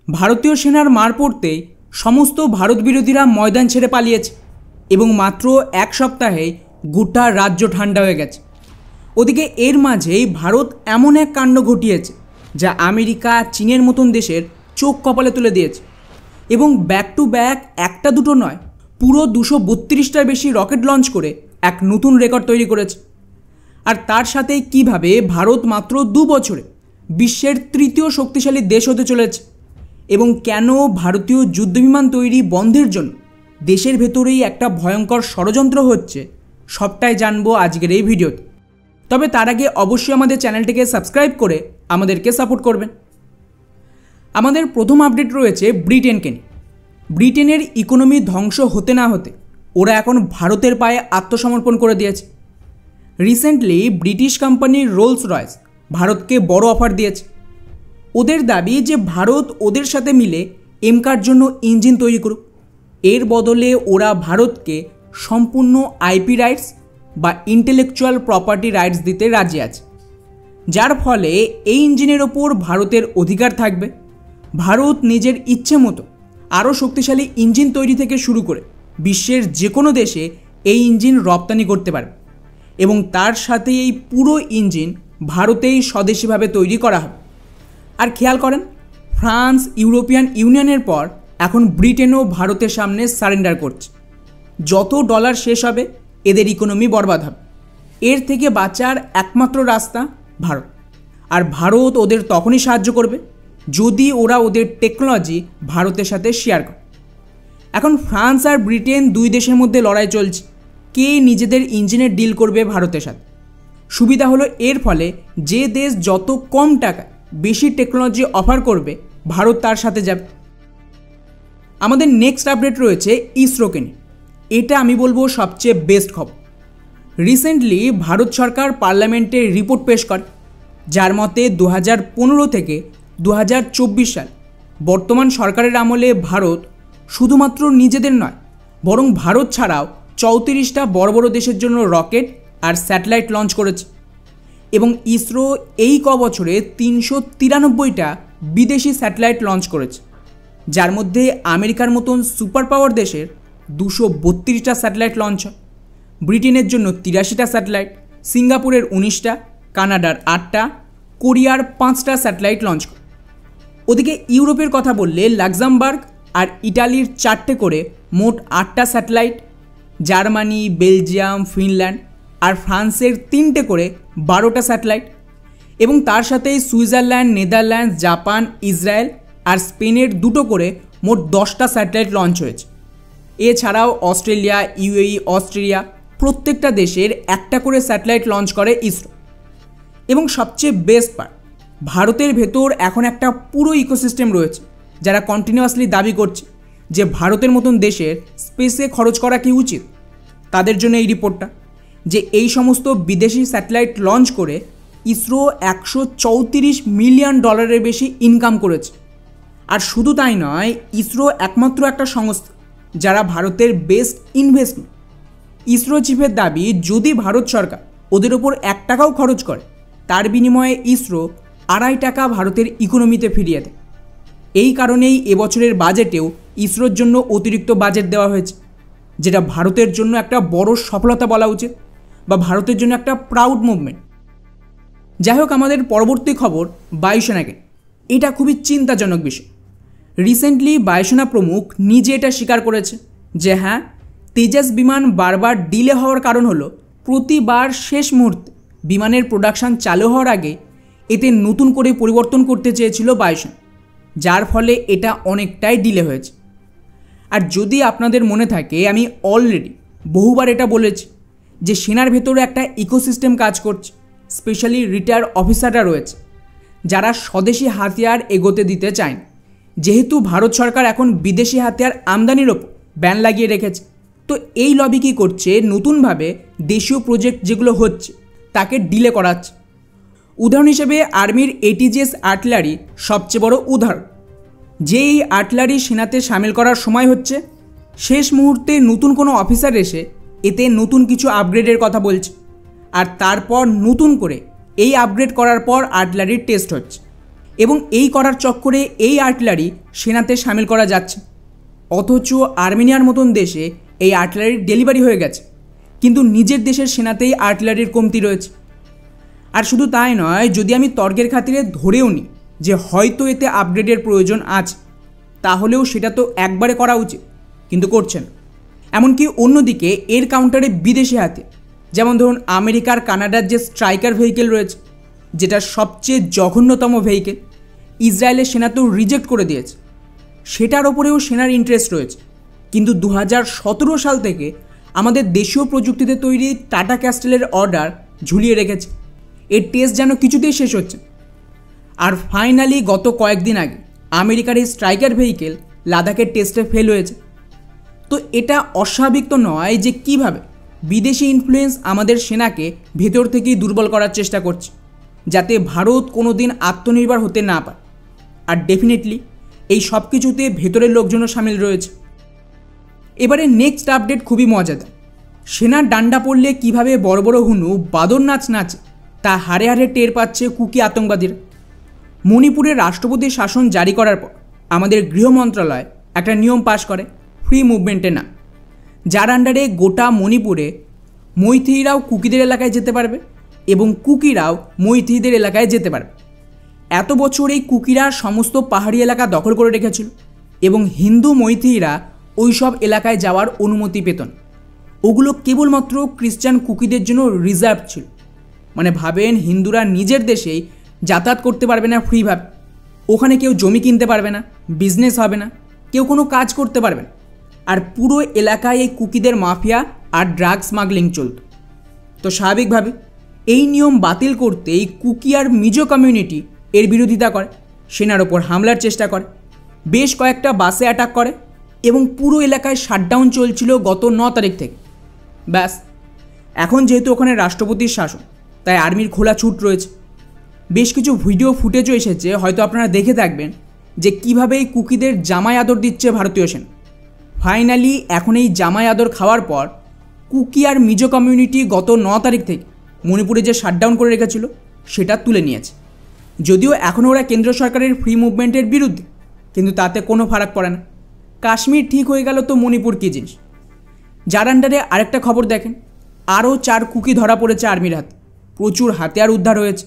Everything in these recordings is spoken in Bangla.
ভারতীয় সেনার মার পড়তেই সমস্ত ভারত বিরোধীরা ময়দান ছেড়ে পালিয়েছে এবং মাত্র এক সপ্তাহে গোটা রাজ্য ঠান্ডা হয়ে গেছে। ওদিকে এর মাঝেই ভারত এমন এক কাণ্ড ঘটিয়েছে যা আমেরিকা, চীনের মতন দেশের চোখ কপালে তুলে দিয়েছে এবং ব্যাক টু ব্যাক একটা দুটো নয়, পুরো 232টার বেশি রকেট লঞ্চ করে এক নতুন রেকর্ড তৈরি করেছে। আর তার সাথেই কিভাবে ভারত মাত্র 2 বছরে বিশ্বের তৃতীয় শক্তিশালী দেশ হতে চলেছে এবং কেন ভারতীয় যুদ্ধবিমান তৈরি বন্ধের জন্য দেশের ভেতরেই একটা ভয়ঙ্কর ষড়যন্ত্র হচ্ছে, সবটাই জানবো আজকের এই ভিডিওতে। তবে তার আগে অবশ্যই আমাদের চ্যানেলটিকে সাবস্ক্রাইব করে আমাদেরকে সাপোর্ট করবেন। আমাদের প্রথম আপডেট রয়েছে ব্রিটেনকে নিয়ে। ব্রিটেনের ইকোনমি ধ্বংস হতে না হতে ওরা এখন ভারতের পায়ে আত্মসমর্পণ করে দিয়েছে। Recently British company Rolls Royce ভারতকে বড় অফার দিয়েছে। ওদের দাবি যে ভারত ওদের সাথে মিলে এমকার জন্য ইঞ্জিন তৈরি করুক, এর বদলে ওরা ভারতকে সম্পূর্ণ আইপি রাইটস বা ইন্টেলেকচুয়াল প্রপার্টি রাইটস দিতে রাজি আছে, যার ফলে এই ইঞ্জিনের ওপর ভারতের অধিকার থাকবে। ভারত নিজের ইচ্ছে মতো আরও শক্তিশালী ইঞ্জিন তৈরি থেকে শুরু করে বিশ্বের যে কোনো দেশে এই ইঞ্জিন রপ্তানি করতে পারবে এবং তার সাথে এই পুরো ইঞ্জিন ভারতেই স্বদেশীভাবে তৈরি করা হবে। আর খেয়াল করেন, ফ্রান্স, ইউরোপিয়ান ইউনিয়নের পর এখন ব্রিটেনও ভারতের সামনে সারেন্ডার করছে। যত ডলার শেষ হবে এদের ইকোনমি বরবাদ হবে। এর থেকে বাঁচার একমাত্র রাস্তা ভারত, আর ভারত ওদের তখনই সাহায্য করবে যদি ওরা ওদের টেকনোলজি ভারতের সাথে শেয়ার করে। এখন ফ্রান্স আর ব্রিটেন দুই দেশের মধ্যে লড়াই চলছে কে নিজেদের ইঞ্জিনের ডিল করবে ভারতের সাথে। সুবিধা হলো এর ফলে যে দেশ যত কম টাকায় বেশি টেকনোলজি অফার করবে ভারত তার সাথে যাবে। আমাদের নেক্সট আপডেট রয়েছে ইসরোকে নিয়ে। এটা আমি বলবো সবচেয়ে বেস্ট খবর। রিসেন্টলি ভারত সরকার পার্লামেন্টে রিপোর্ট পেশ করে, যার মতে 2015 থেকে 2024 সাল বর্তমান সরকারের আমলে ভারত শুধুমাত্র নিজেদের নয়, বরং ভারত ছাড়াও 34টা বড় বড় দেশের জন্য রকেট আর স্যাটেলাইট লঞ্চ করেছে এবং ইসরো এই বছরে 393টা বিদেশি স্যাটেলাইট লঞ্চ করেছে, যার মধ্যে আমেরিকার মতন সুপার পাওয়ার দেশের 232টা স্যাটেলাইট লঞ্চ হয়, ব্রিটেনের জন্য 83টা স্যাটেলাইট, সিঙ্গাপুরের 19টা, কানাডার 8টা, কোরিয়ার 5টা স্যাটেলাইট লঞ্চ করে। ওদিকে ইউরোপের কথা বললে লাক্সামবার্গ আর ইটালির 4টে করে মোট 8টা স্যাটেলাইট, জার্মানি, বেলজিয়াম, ফিনল্যান্ড আর ফ্রান্সের 3টে করে 12টা স্যাটেলাইট এবং তার সাথেই সুইজারল্যান্ড, নেদারল্যান্ডস, জাপান, ইসরায়েল আর স্পেনের 2টো করে মোট 10টা স্যাটেলাইট লঞ্চ হয়েছে। এছাড়াও অস্ট্রেলিয়া, ইউএই, অস্ট্রেলিয়া প্রত্যেকটা দেশের একটা করে স্যাটেলাইট লঞ্চ করে ইসরো। এবং সবচেয়ে বেস্ট পার্ট, ভারতের ভেতর এখন একটা পুরো ইকোসিস্টেম রয়েছে যারা কন্টিনিউয়াসলি দাবি করছে যে ভারতের মতন দেশের স্পেসে খরচ করা কি উচিত। তাদের জন্য এই রিপোর্টটা যে এই সমস্ত বিদেশি স্যাটেলাইট লঞ্চ করে ইসরো $134 মিলিয়ন বেশি ইনকাম করেছে। আর শুধু তাই নয়, ইসরো একমাত্র একটা সংস্থা যারা ভারতের বেস্ট ইনভেস্টমেন্ট। ইসরো চিফের দাবি যদি ভারত সরকার ওদের ওপর 1 টাকাও খরচ করে তার বিনিময়ে ইসরো 2.5 টাকা ভারতের ইকোনমিতে ফিরিয়ে দেয়। এই কারণেই এবছরের বাজেটেও ইসরোর জন্য অতিরিক্ত বাজেট দেওয়া হয়েছে, যেটা ভারতের জন্য একটা বড় সফলতা বলা উচিত বা ভারতের জন্য একটা প্রাউড মুভমেন্ট। যাই হোক, আমাদের পরবর্তী খবর বায়ুসেনাকে। এটা খুবই চিন্তাজনক বিষয়। রিসেন্টলি বায়ুসেনা প্রমুখ নিজে এটা স্বীকার করেছে যে হ্যাঁ, তেজাস বিমান বারবার ডিলে হওয়ার কারণ হলো প্রতিবার শেষ মুহূর্তে বিমানের প্রোডাকশান চালু হওয়ার আগে এতে নতুন করে পরিবর্তন করতে চেয়েছিল বায়ুসেনা, যার ফলে এটা অনেকটাই ডিলে হয়েছে। আর যদি আপনাদের মনে থাকে, আমি অলরেডি বহুবার এটা বলেছি যে সেনার ভেতরে একটা ইকোসিস্টেম কাজ করছে, স্পেশালি রিটায়ার্ড অফিসাররা রয়েছে যারা স্বদেশি হাতিয়ার এগোতে দিতে চায়। যেহেতু ভারত সরকার এখন বিদেশি হাতিয়ার আমদানির ওপর ব্যান লাগিয়ে রেখেছে, তো এই লবি কী করছে, নতুনভাবে দেশীয় প্রজেক্ট যেগুলো হচ্ছে তাকে ডিলে করাচ্ছে। উদাহরণ হিসেবে আর্মির ATGS আর্টিলারি সবচেয়ে বড় উদাহরণ, যে এই আর্টিলারি সেনাতে সামিল করার সময় হচ্ছে, শেষ মুহূর্তে নতুন কোনো অফিসার এসে এতে নতুন কিছু আপগ্রেডের কথা বলছে আর তারপর নতুন করে এই আপগ্রেড করার পর আর্টিলারির টেস্ট হচ্ছে এবং এই করার চক্করে এই আর্টিলারি সেনাতে সামিল করা যাচ্ছে। অথচ আর্মেনিয়ার মতন দেশে এই আর্টিলারির ডেলিভারি হয়ে গেছে, কিন্তু নিজের দেশের সেনাতেই আর্টিলারির কমতি রয়েছে। আর শুধু তাই নয়, যদি আমি তর্কের খাতিরে ধরেও নিই যে হয়তো এতে আপগ্রেডের প্রয়োজন আছে, তাহলেও সেটা তো একবারে করা উচিত, কিন্তু করছেন। এমনকি অন্যদিকে এর কাউন্টারে বিদেশি হাতে, যেমন ধরুন আমেরিকার কানাডার যে স্ট্রাইকার ভেহিকেল রয়েছে, যেটা সবচেয়ে জঘন্যতম ভেহিকেল, ইসরায়েলের সেনা তো রিজেক্ট করে দিয়েছে, সেটার ওপরেও সেনার ইন্টারেস্ট রয়েছে। কিন্তু 2017 সাল থেকে আমাদের দেশীয় প্রযুক্তিতে তৈরি টাটা ক্যাস্টেলের অর্ডার ঝুলিয়ে রেখেছে। এর টেস্ট যেন কিছুতেই শেষ হচ্ছে। আর ফাইনালি গত কয়েকদিন আগে আমেরিকার এই স্ট্রাইকার ভেহিকেল লাদাখের টেস্টে ফেল হয়েছে। তো এটা অস্বাভাবিক তো নয় যে কিভাবে বিদেশি ইনফ্লুয়েন্স আমাদের সেনাকে ভেতর থেকেই দুর্বল করার চেষ্টা করছে, যাতে ভারত কোনো দিন আত্মনির্ভর হতে না পারে। আর ডেফিনেটলি এই সব কিছুতে ভেতরের লোকজনও সামিল রয়েছে। এবারে নেক্সট আপডেট খুবই মজাদার। সেনার ডান্ডা পড়লে কিভাবে বড় বড় হুনু বাদর নাচ নাচে তা হাড়ে হাড়ে টের পাচ্ছে কুকি আতঙ্কবাদীরা। মণিপুরের রাষ্ট্রপতি শাসন জারি করার পর আমাদের গৃহ মন্ত্রণালয় একটা নিয়ম পাশ করে ফ্রি মুভমেন্টে না, যার আন্ডারে গোটা মণিপুরে মৈথিরাও কুকিদের এলাকায় যেতে পারবে এবং কুকিরাও মৈথিদের এলাকায় যেতে পারবে। এত বছর এই কুকিরা সমস্ত পাহাড়ি এলাকা দখল করে রেখেছিল এবং হিন্দু মৈথিরা ওই সব এলাকায় যাওয়ার অনুমতি পেত না। ওগুলো কেবলমাত্র খ্রিস্টান কুকিদের জন্য রিজার্ভ ছিল। মানে ভাবেন, হিন্দুরা নিজের দেশেই যাতায়াত করতে পারবে না ফ্রিভাবে, ওখানে কেউ জমি কিনতে পারবে না, বিজনেস হবে না, কেউ কোনো কাজ করতে পারবে না। আর পুরো এলাকায় এই কুকিদের মাফিয়া আর ড্রাগ স্মাগলিং চলত। তো স্বাভাবিকভাবে এই নিয়ম বাতিল করতেই কুকি আর মিজো কমিউনিটি এর বিরোধিতা করে, সেনার ওপর হামলার চেষ্টা করে, বেশ কয়েকটা বাসে অ্যাটাক করে এবং পুরো এলাকায় শাটডাউন চলছিল গত 9 তারিখ থেকে। ব্যাস, এখন যেহেতু ওখানে রাষ্ট্রপতির শাসন, তাই আর্মির খোলা ছুট রয়েছে। বেশ কিছু ভিডিও ফুটেজও এসেছে, হয়তো আপনারা দেখে থাকবেন যে কীভাবে এই কুকিদের জামাই আদর দিচ্ছে ভারতীয় সেনা। ফাইনালি এখন এই জামাই আদর খাওয়ার পর কুকি আর মিজো কমিউনিটি গত 9 তারিখ থেকে মণিপুরে যে শাটডাউন করে রেখেছিল সেটা তুলে নিয়েছে। যদিও এখনও ওরা কেন্দ্র সরকারের ফ্রি মুভমেন্টের বিরুদ্ধে, কিন্তু তাতে কোনো ফারাক পড়ে না। কাশ্মীর ঠিক হয়ে গেল তো মণিপুর কী জিনিস। যার আন্ডারে আরেকটা খবর দেখেন, আরও 4 কুকি ধরা পড়েছে আর্মির হাতে, প্রচুর হাতিয়ার উদ্ধার হয়েছে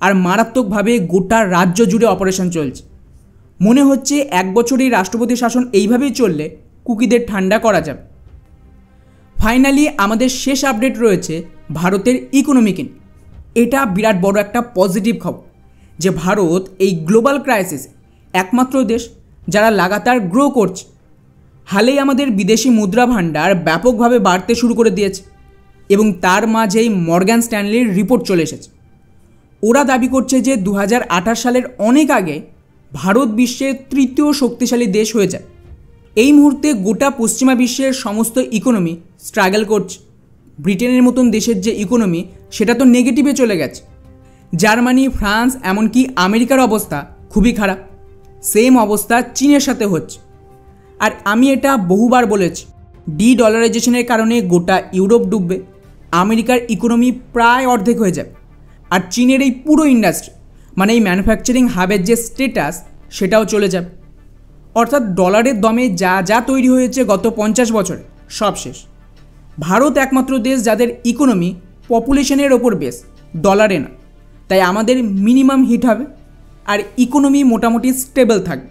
আর মারাত্মকভাবে গোটা রাজ্য জুড়ে অপারেশন চলছে। মনে হচ্ছে 1 বছর এই রাষ্ট্রপতি শাসন এইভাবেই চললে কুকিদের ঠান্ডা করা যাবে। ফাইনালি আমাদের শেষ আপডেট রয়েছে ভারতের ইকোনমিক নিয়ে। এটা বিরাট বড় একটা পজিটিভ খবর যে ভারত এই গ্লোবাল ক্রাইসিসে একমাত্র দেশ যারা লাগাতার গ্রো করছে। হালেই আমাদের বিদেশি মুদ্রা ভাণ্ডার ব্যাপকভাবে বাড়তে শুরু করে দিয়েছে এবং তার মাঝেই মর্গ্যান স্ট্যানলির রিপোর্ট চলে এসেছে। ওরা দাবি করছে যে 2028 সালের অনেক আগে ভারত বিশ্বের 3য় শক্তিশালী দেশ হয়ে যায়। এই মুহূর্তে গোটা পশ্চিমা বিশ্বের সমস্ত ইকোনমি স্ট্রাগল করছে। ব্রিটেনের মতন দেশের যে ইকোনমি সেটা তো নেগেটিভে চলে গেছে। জার্মানি, ফ্রান্স, এমনকি আমেরিকার অবস্থা খুবই খারাপ। সেম অবস্থা চীনের সাথে হচ্ছে। আর আমি এটা বহুবার বলেছি, ডলারাইজেশনের কারণে গোটা ইউরোপ ডুববে, আমেরিকার ইকোনমি প্রায় অর্ধেক হয়ে যাবে, আর চীনের এই পুরো ইন্ডাস্ট্রি মানে এই ম্যানুফ্যাকচারিং হাবের যে স্ট্যাটাস সেটাও চলে যাবে। অর্থাৎ ডলারের দমে যা যা তৈরি হয়েছে গত 50 বছরে সব শেষ। ভারত একমাত্র দেশ যাদের ইকোনমি পপুলেশনের ওপর বেস, ডলারে না। তাই আমাদের মিনিমাম হিট হবে আর ইকোনমি মোটামুটি স্টেবল থাকবে।